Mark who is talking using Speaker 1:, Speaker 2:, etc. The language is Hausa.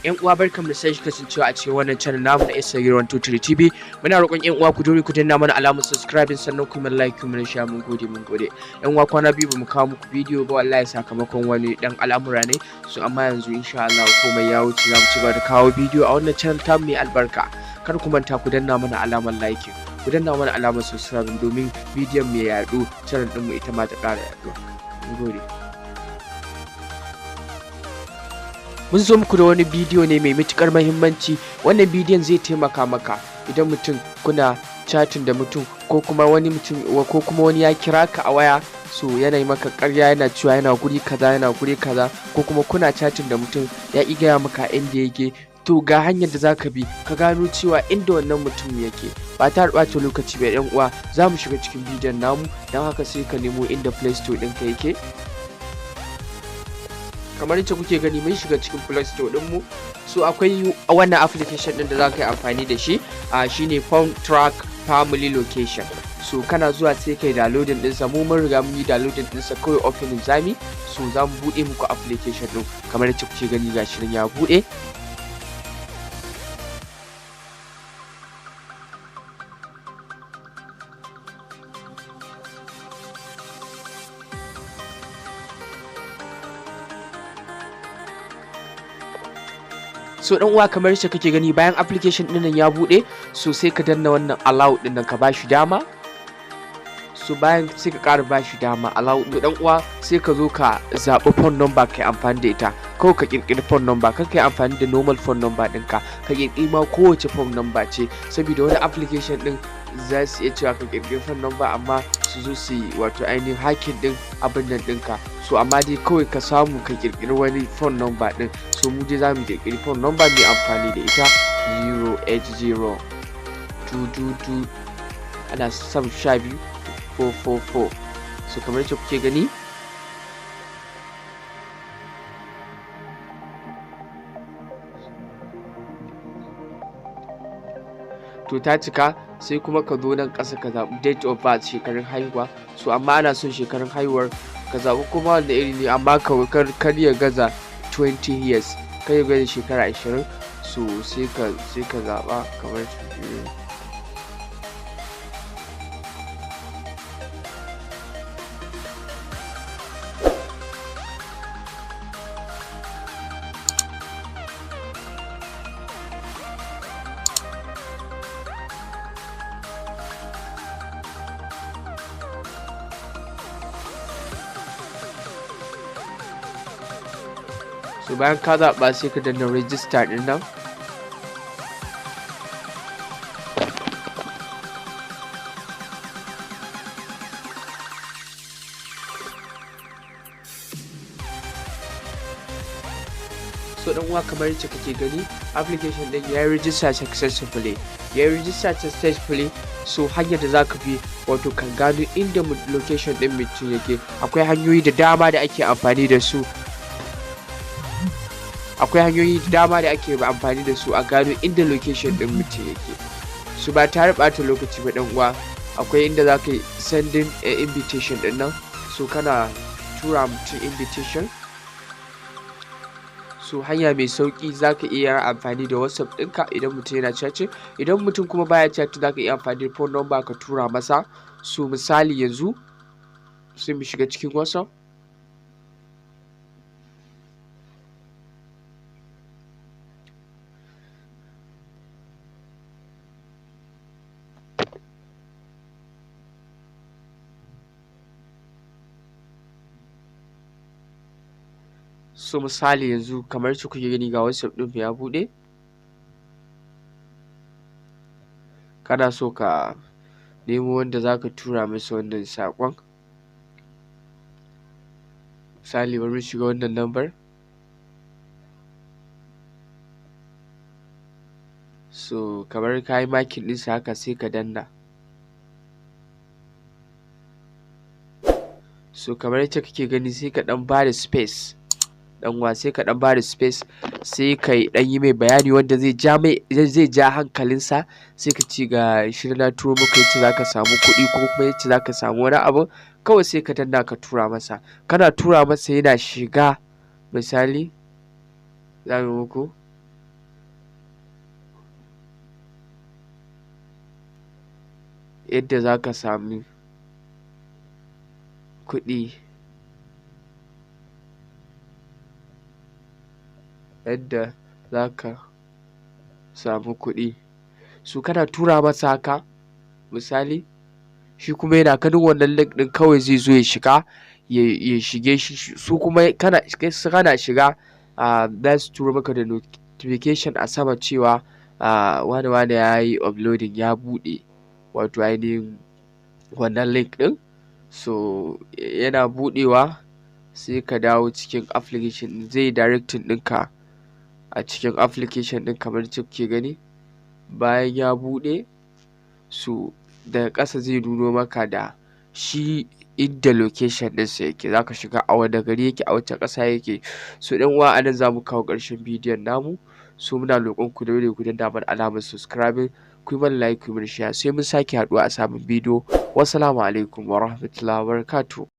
Speaker 1: Yan uwa barkamu da sake kasancewa a cikin wannan channel namu na Assalamaalekum TV. Muna roƙon yan uwa ku dore ku danna mana alamar subscribing sannan ku mana like ku mana share, mun gode. Yan uwa kwana biyu bamu kawo muku bidiyo ba wallahi sakamakon wani dan al'amura ne. So amma yanzu insha Allah komai ya wuce zamu ci gaba da kawo bidiyo a wannan channel ta mai albarka. Kar ku manta ku danna mana alamar like, ku danna mana alamar subscribing domin bidiyon mu ya yaɗu, channel din mu ita ma ta ƙara yaɗuwa. Mun gode. Mun zo muku da wani bidiyo ne mai matukar muhimmanci. Wannan bidiyon zai taimaka maka idan mutum kuna chatting da mutum ko kuma wani mutum ko kuma wani ya kira ka a waya, so yana yi maka ƙarya yana cewa yana guri kaza ko kuma kuna chatting da mutum ya ƙi gaya maka inda yake, to ga hanyar da zaka bi ka gano cewa inda wannan mutum yake ba ta ɓata lokaci ba. yan uwa za mu shiga cikin bidiyon namu, don haka sai ka nemo inda Play Store ɗinka yake. Kamar yadda kuke gani mun shiga cikin Play Store ɗinmu, so akwai wannan application ɗin da za ka yi amfani da shi shine Phone Track Family Location. So kana zuwa sai kai downloading ɗinsa, mu mun riga mun yi downloading ɗinsa, kawai opening zami. So za mu buɗe muku application ɗin kamar yadda kuke gani gashi nan ya buɗe. So dan uwa kamar yadda kake gani bayan application din nan ya bude, so sai ka danna wannan allow din nan ka bashi dama. So bayan sai ka ƙara bashi dama allow din, dan uwa sai ka zo ka zaɓi phone number kai amfani da ita. Kawai ka kirkiri phone number, kar kai amfani da normal phone number ɗinka, ka kirkiri ma kowace phone number ce, saboda wani application din za su iya cewa ka kirkiri phone number amma su zo su yi wato ainihin hacking din abin nan ɗinka. So amma dai kawai ka samu ka kirkiri wani phone number din. So mu dai zamu kirkiri phone number mai amfani da ita 0802222 ana 12444. So kamar yadda kuke gani to ta cika, sai kuma ka zo nan ƙasa ka zaɓi date of birth, shekarun haihuwa. So amma ana son shekarun haihuwar ka zaɓi kuma wanda iri ne, amma kar ya gaza 20 years, kar ya gaza shekara 20. So sai ka zaɓa kamar so bayan ka zaɓa sai ka danna register ɗin nan. So dan uwa kamar yadda kake gani application ɗin ya register successfully, so hanyar da zaka bi wato kan gano inda location ɗin mutum yake, akwai hanyoyi da dama da ake amfani da su a gano inda location din mutum yake. Su ba tare ɓata lokaci ba dan uwa, akwai inda za ka yi sending invitation din nan. So kana tura mutum invitation. So hanya mai sauki za ka iya amfani da WhatsApp ɗinka idan mutum yana chatting. Idan mutum kuma baya chatting za ka iya amfani da phone number ka tura masa. So misali yanzu sai mu shiga cikin WhatsApp. So misali yanzu kamar yadda kuke gani ga WhatsApp ɗin ya buɗe. Kana so ka nemo wanda zaka tura masa wannan saƙon. Misali bari mu shiga wannan number. So kamar ka yi makin ɗinsa haka sai ka danna. So kamar yadda kake gani sai ka ɗan bada space. Sai ka dan bada space, sai ka dan yi mai bayani wanda zai ja hankalinsa. Sai ka ce ga shirin na turo maka yace zaka samu kuɗi ko kuma yace zaka samu wani abu, kawai sai ka danna ka tura masa. Kana tura masa yana shiga, misali za mu muku yadda za ka sami kuɗi, yadda za ka samu kuɗi. So kana tura masa haka misali, shi kuma yana ganin wannan link ɗin kawai zai zo ya shiga ya shige shi, su kuma kana shiga za su turo maka da notification a sama cewa wane ya yi uploading, ya buɗe wato ainihin wannan link ɗin. So yana buɗewa sai ka dawo cikin application ɗin, zai directing ɗinka a cikin application ɗin kamar yadda kuke gani. Bayan ya buɗe, so daga ƙasa zai nuno maka da shi inda location ɗinsa yake, za ka shiga a wane gari yake, a wace ƙasa yake. So ɗan uwa, a nan za mu kawo ƙarshen bidiyon namu. So muna roƙon ku daure ku danna mana alamar subscribing, ku yi mana like, ku yi mana share, sai mun sake haɗuwa a sabon bidiyo. Wassalamu alaikum wa rahmatullahi wa barakatuh.